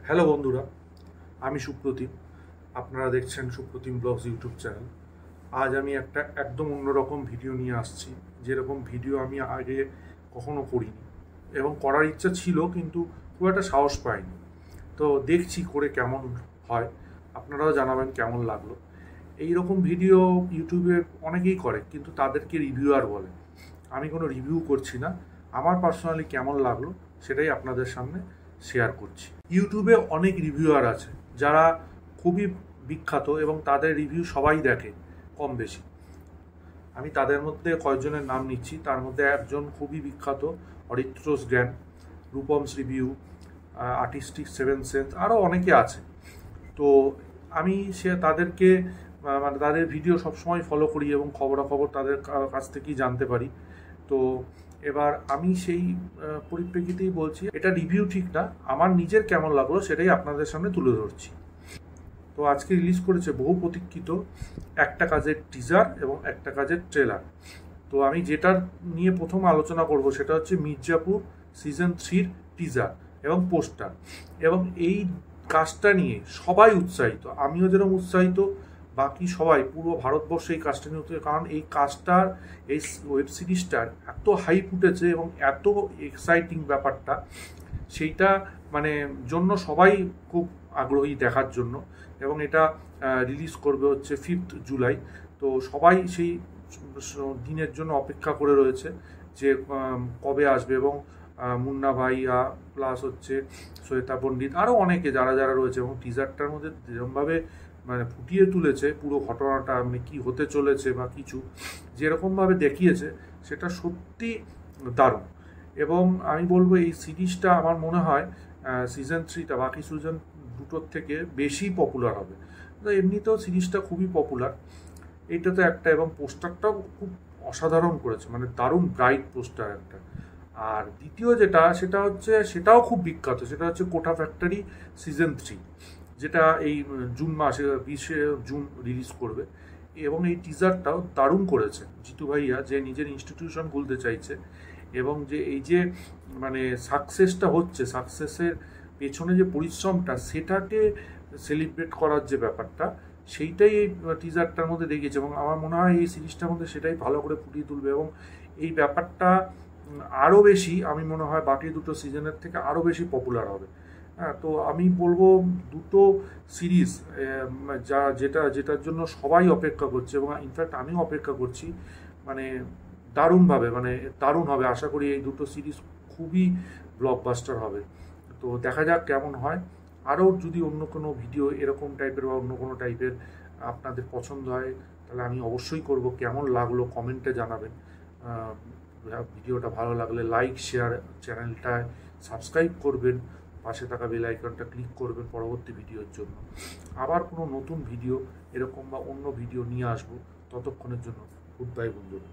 Hello বন্ধুরা, আমি সুপ্রতিম। আপনারা দেখছেন সুপ্রতিম ব্লগস ইউটিউব চ্যানেল। আজ আমি একটা একদম অন্যরকম ভিডিও নিয়ে আসছি, যেরকম ভিডিও আমি আগে কখনো করিনি এবং করার ইচ্ছা ছিল, কিন্তু খুব একটা সাহস পাইনি। তো দেখছি করে কেমন হয়, আপনারাও জানাবেন কেমন লাগলো। এই রকম ভিডিও ইউটিউবে অনেকেই করে, কিন্তু তাদেরকে রিভিউয়ার বলে। আমি কোনো রিভিউ করছি না, আমার পার্সোনালি কেমন লাগলো সেটাই আপনাদের সামনে শেয়ার করছি। ইউটিউবে অনেক রিভিউয়ার আছে যারা খুবই বিখ্যাত এবং তাদের রিভিউ সবাই দেখে কম বেশি। আমি তাদের মধ্যে কয়েকজনের নাম নিচ্ছি। তার মধ্যে একজন খুবই বিখ্যাত, অরিত্রস জ্ঞান, রূপমস রিভিউ, আর্টিস্টিক সেভেন সেন্স, আরও অনেকে আছে। তো আমি তাদেরকে মানে তাদের ভিডিও সবসময় ফলো করি এবং খবরাখবর তাদের কাছ থেকেই জানতে পারি। তো এবার আমি সেই পরিপ্রেক্ষিতেই বলছি, এটা রিভিউ ঠিক না, আমার নিজের কেমন লাগলো সেটাই আপনাদের সামনে তুলে ধরছি। তো আজকে রিলিজ করেছে বহু প্রতীক্ষিত একটা কাজের টিজার এবং একটা কাজের ট্রেলার। তো আমি যেটার নিয়ে প্রথম আলোচনা করব সেটা হচ্ছে মির্জাপুর সিজন 3-র টিজার এবং পোস্টার। এবং এই কাজটা নিয়ে সবাই উৎসাহিত, আমিও যেরকম উৎসাহিত, বাকি সবাই পুরো ভারতবর্ষে এই কাজটা নিয়ে উৎসাহিত। কারণ এই কাজটার, এই ওয়েব সিরিজটার এত হাইপ উঠেছে এবং এত এক্সাইটিং ব্যাপারটা, সেইটা মানে জন্য সবাই খুব আগ্রহী দেখার জন্য। এবং এটা রিলিজ করবে হচ্ছে 5th জুলাই। তো সবাই সেই দিনের জন্য অপেক্ষা করে রয়েছে যে কবে আসবে। এবং মুন্না ভাইয়া প্লাস হচ্ছে শ্বেতা পণ্ডিত, আরও অনেকে যারা যারা রয়েছে, এবং টিজারটার মধ্যে যেরকমভাবে মানে ফুটিয়ে তুলেছে পুরো ঘটনাটা, মানে কী হতে চলেছে বা কিছু যেরকমভাবে দেখিয়েছে, সেটা সত্যি দারুণ। এবং আমি বলবো এই সিরিজটা আমার মনে হয় সিজন 3টা বাকি সিজন দুটোর থেকে বেশি পপুলার হবে। তো এমনিতেও সিরিজটা খুবই পপুলার, এইটা তো একটা। এবং পোস্টারটাও খুব অসাধারণ করেছে, মানে দারুণ ব্রাইট পোস্টার একটা। আর দ্বিতীয় যেটা, সেটা হচ্ছে, সেটাও খুব বিখ্যাত, সেটা হচ্ছে কোটা ফ্যাক্টরি সিজন 3, যেটা এই জুন মাসে 20শে জুন রিলিজ করবে। এবং এই টিজারটাও দারুণ করেছে জিতু ভাইয়া, যে নিজের ইনস্টিটিউশন খুলতে চাইছে এবং যে এই যে মানে সাকসেসটা হচ্ছে, সাকসেসের পেছনে যে পরিশ্রমটা, সেটাকে সেলিব্রেট করার যে ব্যাপারটা, সেইটাই এই টিজারটার মধ্যে দেখিয়েছে। এবং আমার মনে হয় এই সিরিজটার মধ্যে সেটাই ভালো করে ফুটিয়ে তুলবে। এবং এই ব্যাপারটা আরও বেশি, আমি মনে হয় বাকি দুটো সিজনের থেকে আরও বেশি পপুলার হবে। হ্যাঁ, তো আমি বলবো দুটো সিরিজ যেটার জন্য সবাই অপেক্ষা করছে, এবং ইনফ্যাক্ট আমিও অপেক্ষা করছি, মানে দারুণভাবে, মানে দারুণ হবে। আশা করি এই দুটো সিরিজ খুবই ব্লকবাস্টার হবে। তো দেখা যাক কেমন হয়। আরও যদি অন্য কোনো ভিডিও এরকম টাইপের বা অন্য কোনো টাইপের আপনাদের পছন্দ হয়, তাহলে আমি অবশ্যই করব। কেমন লাগলো কমেন্টে জানাবেন। ভিডিওটা ভালো লাগলে লাইক, শেয়ার, চ্যানেলটায় সাবস্ক্রাইব করবেন, পাশে থাকা বেল আইকনটা ক্লিক করবেন পরবর্তী ভিডিওর জন্য। আবার কোনো নতুন ভিডিও এরকম বা অন্য ভিডিও নিয়ে আসবো। ততক্ষণের জন্য গুড বাই বন্ধুরা।